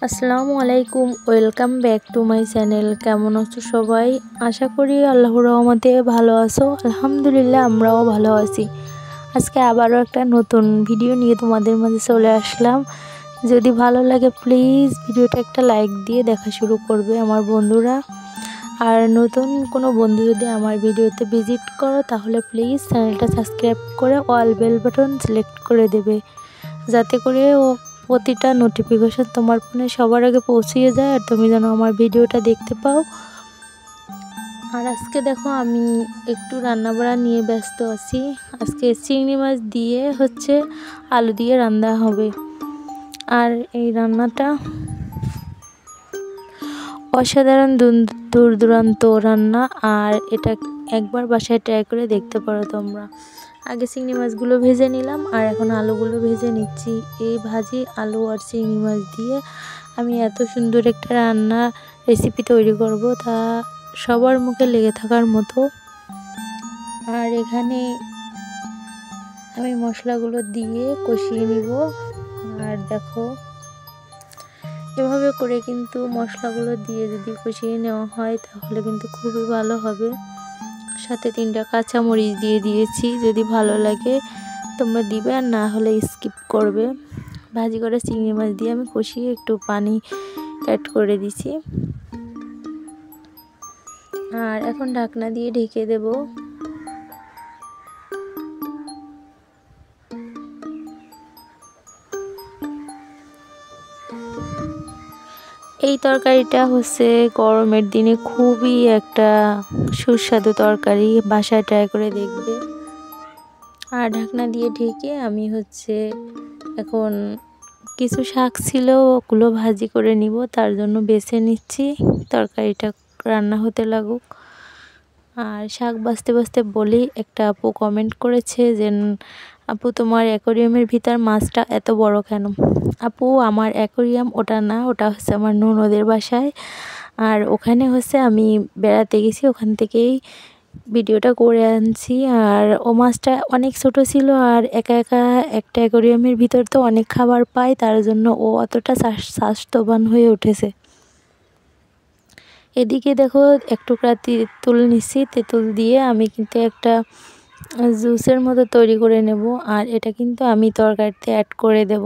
আসসালামু আলাইকুম, welcome back to my channel. কেমন আছো সবাই? আশা করি আল্লাহর রহমতে ভালো আছো। আলহামদুলিল্লাহ, আমরাও ভালো আছি। আজকে আবারও একটা নতুন ভিডিও নিয়ে তোমাদের মাঝে চলে আসলাম। যদি ভালো লাগে প্লিজ ভিডিওটা একটা লাইক দিয়ে দেখা শুরু করবে আমার বন্ধুরা। আর নতুন কোনো বন্ধু যদি আমার ভিডিওতে ভিজিট করো তাহলে প্লিজ চ্যানেলটা সাবস্ক্রাইব করে অল বেল বাটন সিলেক্ট করে দেবে, যাতে করে প্রতিটা নোটিফিকেশন তোমার ফোনে সবার আগে পৌঁছিয়ে যায় আর তুমি যেন আমার ভিডিওটা দেখতে পাও। আর আজকে দেখো আমি একটু রান্নাবাড়া নিয়ে ব্যস্ত আছি। আজকে চিংড়ি মাছ দিয়ে আলু দিয়ে রান্না হবে। আর এই রান্নাটা অসাধারণ দূর দূরান্ত রান্না, আর এটা একবার বাসায় ট্রাই করে দেখতে পারো তোমরা। আগে চিংড়ি মাছগুলো ভেজে নিলাম আর এখন আলুগুলো ভেজে নিচ্ছি। এই ভাজি আলু আর চিংড়ি মাছ দিয়ে আমি এত সুন্দর একটা রান্না রেসিপি তৈরি করব, তা সবার মুখে লেগে থাকার মতো। আর এখানে আমি মশলাগুলো দিয়ে কষিয়ে নিব। আর দেখো, এভাবে করে কিন্তু মশলাগুলো দিয়ে যদি কষিয়ে নেওয়া হয় তাহলে কিন্তু খুবই ভালো হবে। সাথে 3টা কাঁচামরিচ দিয়ে দিয়েছি, যদি ভালো লাগে তোমরা দিবে, আর না হলে স্কিপ করবে। ভাজি করে চিংড়ি মাছ দিয়ে আমি কষিয়ে একটু পানি অ্যাড করে দিছি। আর এখন ঢাকনা দিয়ে ঢেকে দেব। এই তরকারিটা গরমের দিনে খুবই একটা সুস্বাদু তরকারি, বাসায় ট্রাই করে দেখবে। আর ঢাকনা দিয়ে ঢেকে আমি এখন কিছু শাক ছিল ওগুলো ভাজি করে নিব, তার জন্য বেছে নিচ্ছি। তরকারিটা রান্না হতে লাগুক। আর শাক বাছতে বাছতে বলি, একটা আপু কমেন্ট করেছে যে আপু তোমার অ্যাকোরিয়ামের ভিতর মাছটা এত বড় কেন? আপু, আমার অ্যাকোরিয়াম ওটা না, ওটা আমার ননদের বাসায়। আর ওখানে আমি বেড়াতে গেছি, ওখান থেকেই ভিডিওটা করে আনছি। আর ও মাছটা অনেক ছোট ছিল, আর একা একা একটা অ্যাকোরিয়ামের ভিতর তো অনেক খাবার পায়, তার জন্য ও অতটা স্বাস্থ্যবান হয়ে উঠেছে। এদিকে দেখো, এক টুকরা তেঁতুল নিচ্ছি। তেঁতুল দিয়ে আমি কিন্তু একটা জুসের মতো তৈরি করে নেব, আর এটা কিন্তু আমি তরকারিতে অ্যাড করে দেব।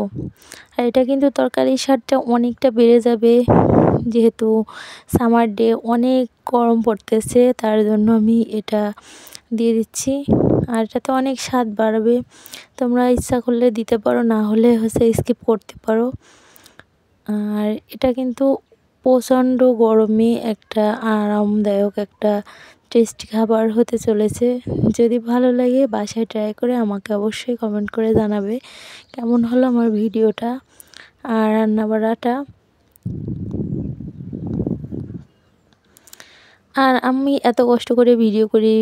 আর এটা কিন্তু তরকারির স্বাদটা অনেকটা বেড়ে যাবে, যেহেতু সামার ডে অনেক গরম পড়তেছে, তার জন্য আমি এটা দিয়ে দিচ্ছি। আর এটাতে অনেক স্বাদ বাড়বে। তোমরা ইচ্ছা করলে দিতে পারো, না হলে স্কিপ করতে পারো। আর এটা কিন্তু প্রচণ্ড গরমে একটা আরামদায়ক একটা টেস্টি খাবার হতে চলেছে। যদি ভালো লাগে বাসায় ট্রাই করে আমাকে অবশ্যই কমেন্ট করে জানাবে কেমন হলো আমার ভিডিওটা আর রান্নাবাড়াটা। আর আমি এত কষ্ট করে ভিডিও করি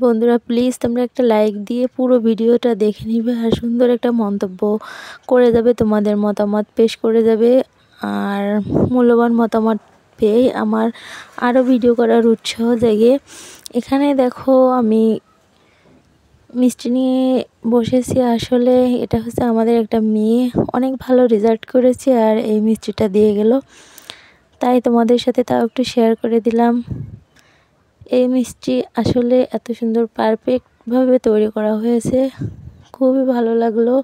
বন্ধুরা, প্লিজ তোমরা একটা লাইক দিয়ে পুরো ভিডিওটা দেখে নিবে আর সুন্দর একটা মন্তব্য করে যাবে, তোমাদের মতামত পেশ করে যাবে। আর মূল্যবান মতামত পেয়ে আমার আরও ভিডিও করার উৎসাহ জাগে। এখানে দেখো আমি মিষ্টি নিয়ে বসেছি। আসলে এটা আমাদের একটা মেয়ে অনেক ভালো রেজাল্ট করেছে, আর এই মিষ্টিটা দিয়ে গেল, তাই তোমাদের সাথে তাও একটু শেয়ার করে দিলাম। এই মিষ্টি আসলে এত সুন্দর পারফেক্টভাবে তৈরি করা হয়েছে, খুবই ভালো লাগলো,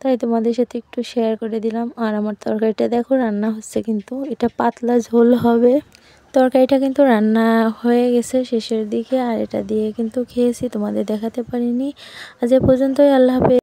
তাই তোমাদের সাথে একটু শেয়ার করে দিলাম। আর আমার তরকারিটা দেখো রান্না কিন্তু এটা পাতলা ঝোল হবে। তরকারিটা কিন্তু রান্না হয়ে গেছে শেষের দিকে, আর এটা দিয়ে কিন্তু খেয়েছি, তোমাদের দেখাতে পারিনি। আজ এ পর্যন্তই। আল্লাহ হাফেজ।